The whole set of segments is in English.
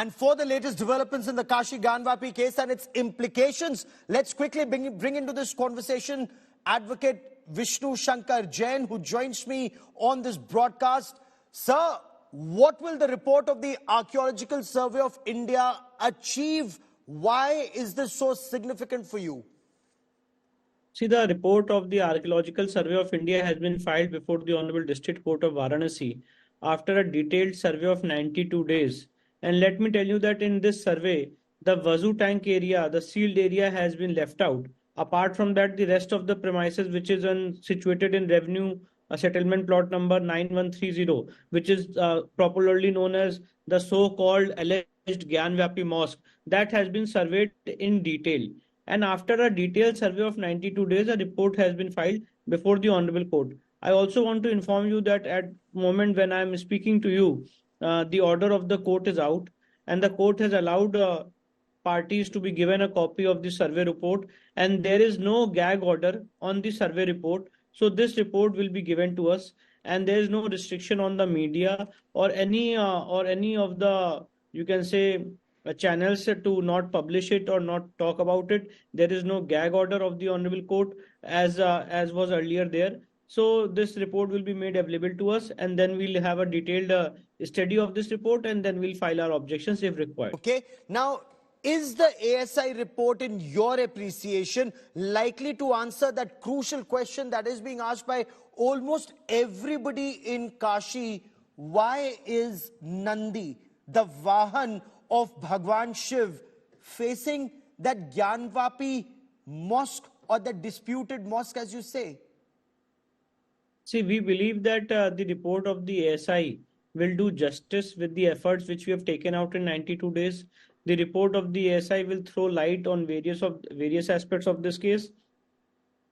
And for the latest developments in the Kashi Gyanvapi case and its implications, let's quickly bring into this conversation Advocate Vishnu Shankar Jain, who joins me on this broadcast. Sir, what will the report of the Archaeological Survey of India achieve? Why is this so significant for you? See, the report of the Archaeological Survey of India has been filed before the Honorable District Court of Varanasi after a detailed survey of 92 days. And let me tell you that in this survey, the Vazu tank area, the sealed area, has been left out. Apart from that, the rest of the premises, which is situated in revenue settlement plot number 9130, which is popularly known as the so-called alleged Gyanvapi Mosque, that has been surveyed in detail. And after a detailed survey of 92 days, a report has been filed before the Honorable Court. I also want to inform you that at the moment when I am speaking to you, the order of the court is out, and the court has allowed parties to be given a copy of the survey report, and there is no gag order on the survey report. So this report will be given to us, and there is no restriction on the media or any of the, you can say, channels to not publish it or not talk about it. There is no gag order of the Honorable Court as was earlier there. So this report will be made available to us, and then we'll have a detailed study of this report, and then we'll file our objections if required. Okay. Now, is the ASI report, in your appreciation, likely to answer that crucial question that is being asked by almost everybody in Kashi? Why is Nandi, the Vahan of Bhagwan Shiv, facing that Gyanvapi mosque, or the disputed mosque, as you say? See, we believe that the report of the ASI will do justice with the efforts which we have taken out in 92 days. The report of the ASI will throw light on various aspects of this case.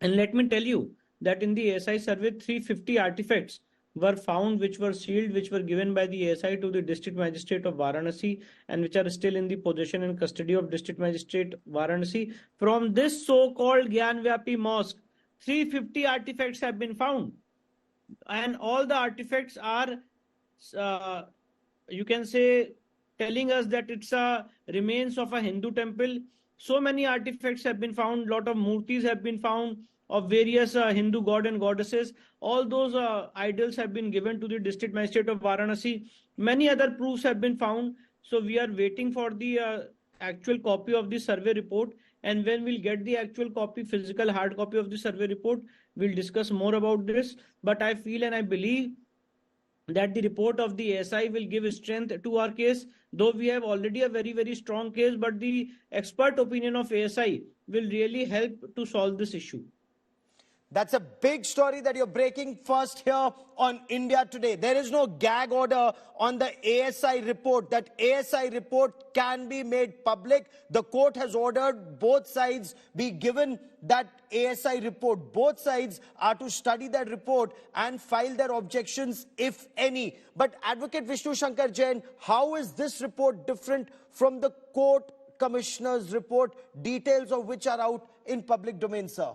And let me tell you that in the ASI survey, 350 artifacts were found which were sealed, which were given by the ASI to the District Magistrate of Varanasi, and which are still in the possession and custody of District Magistrate Varanasi. From this so-called Gyanvapi Mosque, 350 artifacts have been found. And all the artifacts are, you can say, telling us that it's a remains of a Hindu temple. So many artifacts have been found. Lot of murtis have been found of various Hindu god and goddesses. All those idols have been given to the District Magistrate of Varanasi. Many other proofs have been found. So we are waiting for the actual copy of the survey report. And when we'll get the actual copy, physical hard copy of the survey report, we'll discuss more about this. But I feel and I believe that the report of the ASI will give strength to our case, though we have already a very, very strong case, but the expert opinion of ASI will really help to solve this issue. That's a big story that you're breaking first here on India Today. There is no gag order on the ASI report. That ASI report can be made public. The court has ordered both sides be given that ASI report. Both sides are to study that report and file their objections, if any. But Advocate Vishnu Shankar Jain, how is this report different from the court commissioner's report, details of which are out in public domain, sir?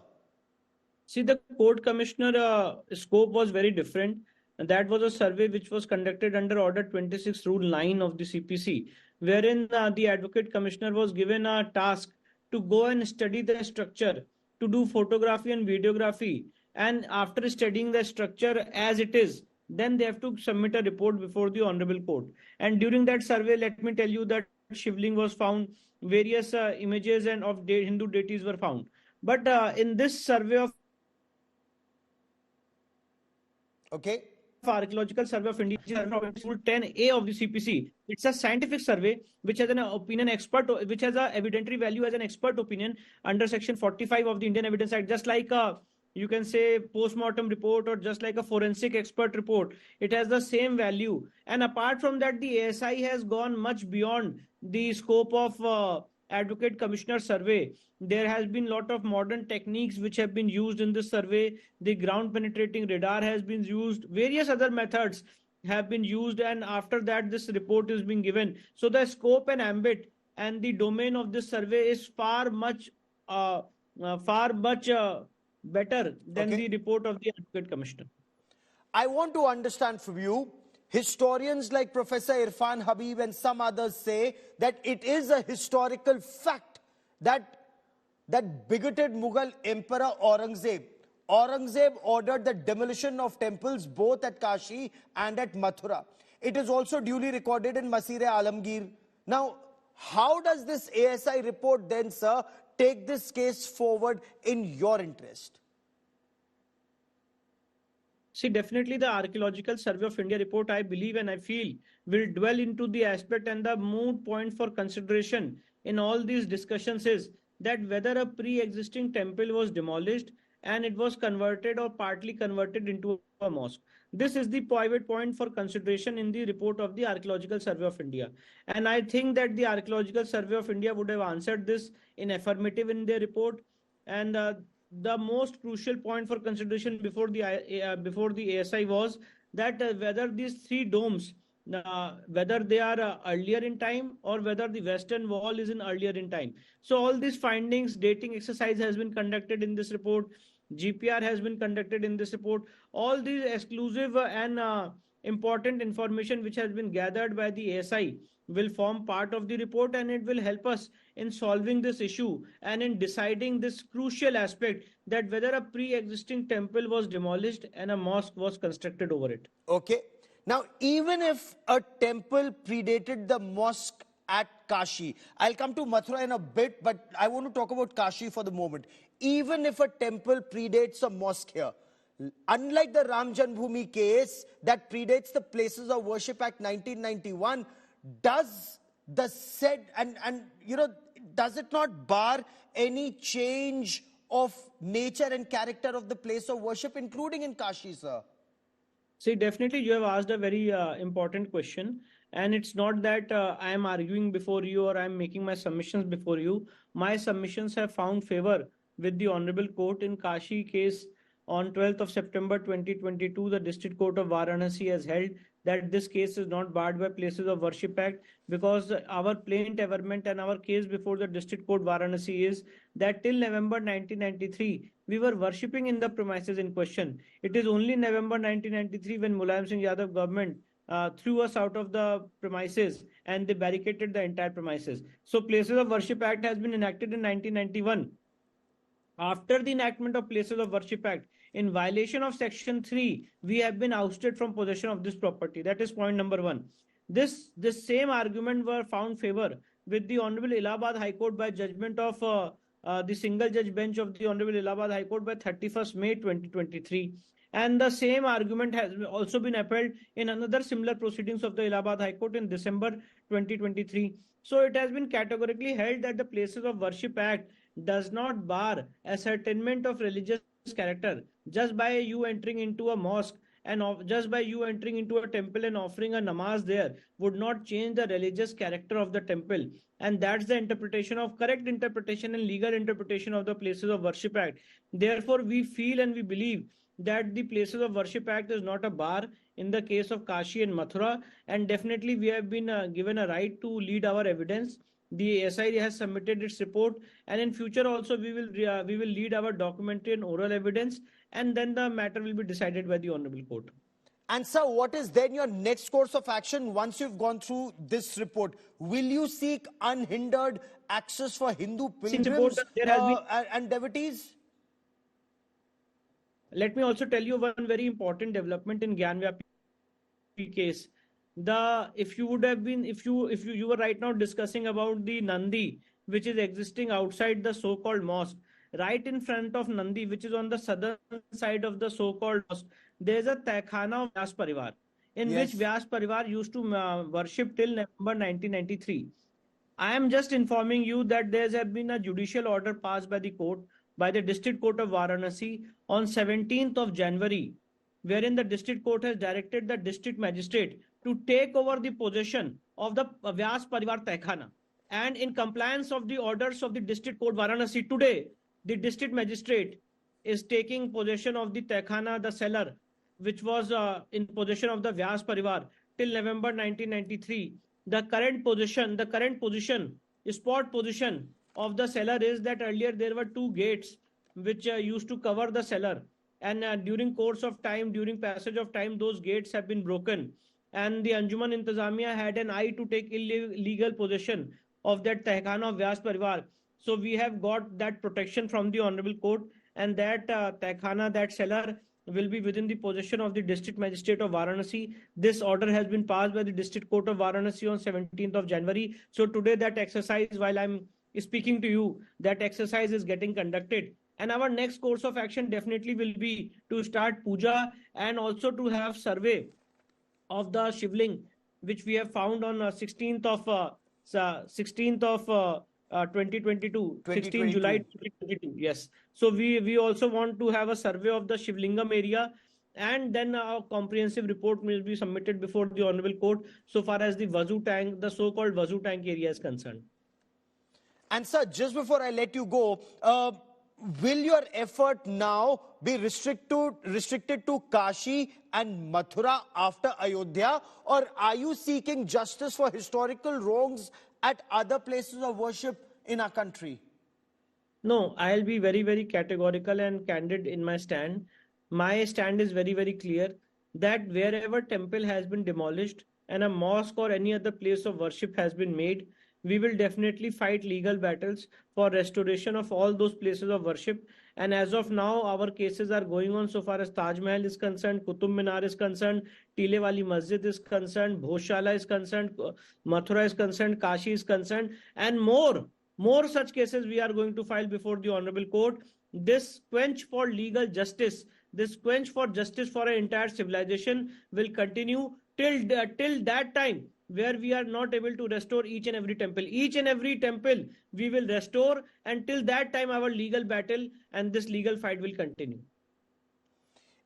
See, the court commissioner scope was very different. And that was a survey which was conducted under Order 26 Rule 9 of the CPC, wherein the advocate commissioner was given a task to go and study the structure, to do photography and videography. And after studying the structure as it is, then they have to submit a report before the Honorable Court. And during that survey, let me tell you that shivling was found, various images and of Hindu deities were found. But in this survey of Archaeological Survey of India, Rule 10A of the CPC. It's a scientific survey which has an opinion expert, which has a evidentiary value as an expert opinion under Section 45 of the Indian Evidence Act, just like a, you can say, post-mortem report or just like a forensic expert report. It has the same value. And apart from that, the ASI has gone much beyond the scope of Advocate Commissioner survey. There has been a lot of modern techniques which have been used in this survey. The ground penetrating radar has been used. Various other methods have been used, and after that this report is being given. So the scope and ambit and the domain of this survey is far much better than the report of the Advocate Commissioner. I want to understand from you, Historians like Professor Irfan Habib and some others say that it is a historical fact that bigoted Mughal Emperor Aurangzeb ordered the demolition of temples both at Kashi and at Mathura. It is also duly recorded in Masir-e-Alamgir. Now, how does this ASI report then, sir, take this case forward in your interest? See, definitely the Archaeological Survey of India report, I believe and I feel, will dwell into the aspect, and the moot point for consideration in all these discussions is that whether a pre-existing temple was demolished and it was converted or partly converted into a mosque. This is the pivot point for consideration in the report of the Archaeological Survey of India. And I think that the Archaeological Survey of India would have answered this in affirmative in their report. And the most crucial point for consideration before the ASI was that whether these three domes, whether they are earlier in time or whether the western wall is in earlier in time. So all these findings, dating exercise has been conducted in this report. GPR has been conducted in this report. All these exclusive and important information which has been gathered by the ASI will form part of the report, and it will help us in solving this issue and in deciding this crucial aspect that whether a pre-existing temple was demolished and a mosque was constructed over it. Okay. Now, even if a temple predated the mosque at Kashi, I'll come to Mathura in a bit, but I want to talk about Kashi for the moment. Even if a temple predates a mosque here, unlike the Ram Janmabhoomi case that predates the Places of Worship Act 1991, does the said and you know, does it not bar any change of nature and character of the place of worship, including in Kashi, sir? See, definitely you have asked a very important question, and it's not that I am arguing before you or I am making my submissions before you. My submissions have found favor with the Honorable Court. In Kashi case on 12th of September 2022, the District Court of Varanasi has held that this case is not barred by Places of Worship Act, because our plaint averment and our case before the District Court Varanasi is that till November 1993, we were worshipping in the premises in question. It is only November 1993 when Mulayam Singh Yadav government threw us out of the premises and they barricaded the entire premises. So Places of Worship Act has been enacted in 1991. After the enactment of Places of Worship Act, in violation of Section 3, we have been ousted from possession of this property. That is point number one. This same argument were found favor with the Honorable Allahabad High Court by judgment of the single judge bench of the Honorable Allahabad High Court by 31st May 2023. And the same argument has also been upheld in another similar proceedings of the Allahabad High Court in December 2023. So it has been categorically held that the Places of Worship Act does not bar ascertainment of religious character just by you entering into a mosque, and just by you entering into a temple and offering a namaz there would not change the religious character of the temple. And that's the interpretation of correct interpretation and legal interpretation of the Places of Worship Act. Therefore, we feel and we believe that the Places of Worship Act is not a bar in the case of Kashi and Mathura, and definitely we have been given a right to lead our evidence. The SI has submitted its report, and in future also we will lead our documentary and oral evidence, and then the matter will be decided by the Honorable Court. And sir, what is then your next course of action once you've gone through this report? Will you seek unhindered access for Hindu pilgrims and devotees? Let me also tell you one very important development in Gyanvapi case. If you were right now discussing about the Nandi, which is existing outside the so-called mosque, right in front of Nandi, which is on the southern side of the so-called mosque, there is a Taikhana of Vyas Parivar, in which Vyas Parivar used to worship till November 1993. I am just informing you that there has been a judicial order passed by the court, by the District Court of Varanasi on 17th of January, wherein the District Court has directed the District Magistrate to take over the possession of the Vyas Parivar Taikhana. And in compliance of the orders of the District Court Varanasi today, the District Magistrate is taking possession of the Taikhana, the cellar, which was in possession of the Vyas Parivar till November 1993. The current position, spot position of the cellar is that earlier there were two gates which used to cover the cellar. And during course of time, during passage of time, those gates have been broken. and the Anjuman Intizamiya had an eye to take illegal possession of that Tehkhana of Vyas Parivar. So we have got that protection from the Honorable Court, and that Tehkhana, that cellar, will be within the possession of the District Magistrate of Varanasi. This order has been passed by the District Court of Varanasi on 17th of January. So today that exercise, while I'm speaking to you, that exercise is getting conducted. And our next course of action definitely will be to start puja and also to have survey of the Shivling, which we have found on 16th of 2022, 16 July 2022. Yes. So we also want to have a survey of the Shivlingam area, and then a comprehensive report will be submitted before the Honorable Court so far as the Vazu tank, the so-called Vazu tank area is concerned. And sir, just before I let you go, will your effort now be restricted to Kashi and Mathura after Ayodhya, or are you seeking justice for historical wrongs at other places of worship in our country? No, I'll be very, very categorical and candid in my stand. My stand is very, very clear that wherever temple has been demolished and a mosque or any other place of worship has been made, we will definitely fight legal battles for restoration of all those places of worship. And as of now, our cases are going on so far as Taj Mahal is concerned, Qutub Minar is concerned, Tile Wali Masjid is concerned, Bhoshala is concerned, Mathura is concerned, Kashi is concerned, and more such cases we are going to file before the Honorable Court. This quench for legal justice, this quench for justice for an entire civilization will continue till that time where we are not able to restore each and every temple. Each and every temple we will restore, and till that time our legal battle and this legal fight will continue.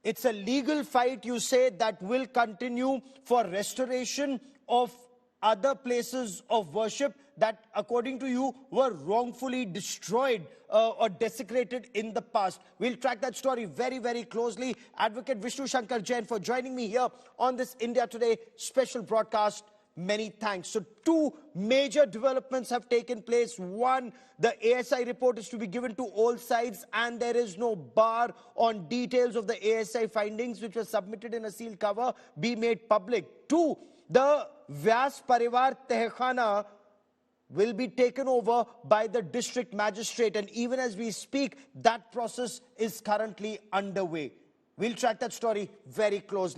It's a legal fight, you say, that will continue for restoration of other places of worship that, according to you, were wrongfully destroyed or desecrated in the past. We'll track that story very, very closely. Advocate Vishnu Shankar Jain for joining me here on this India Today special broadcast. Many thanks. So two major developments have taken place. One, the ASI report is to be given to all sides, and there is no bar on details of the ASI findings, which were submitted in a sealed cover, be made public. Two, the Vyas Parivar Tehkhana will be taken over by the district magistrate, and even as we speak, that process is currently underway. We'll track that story very closely.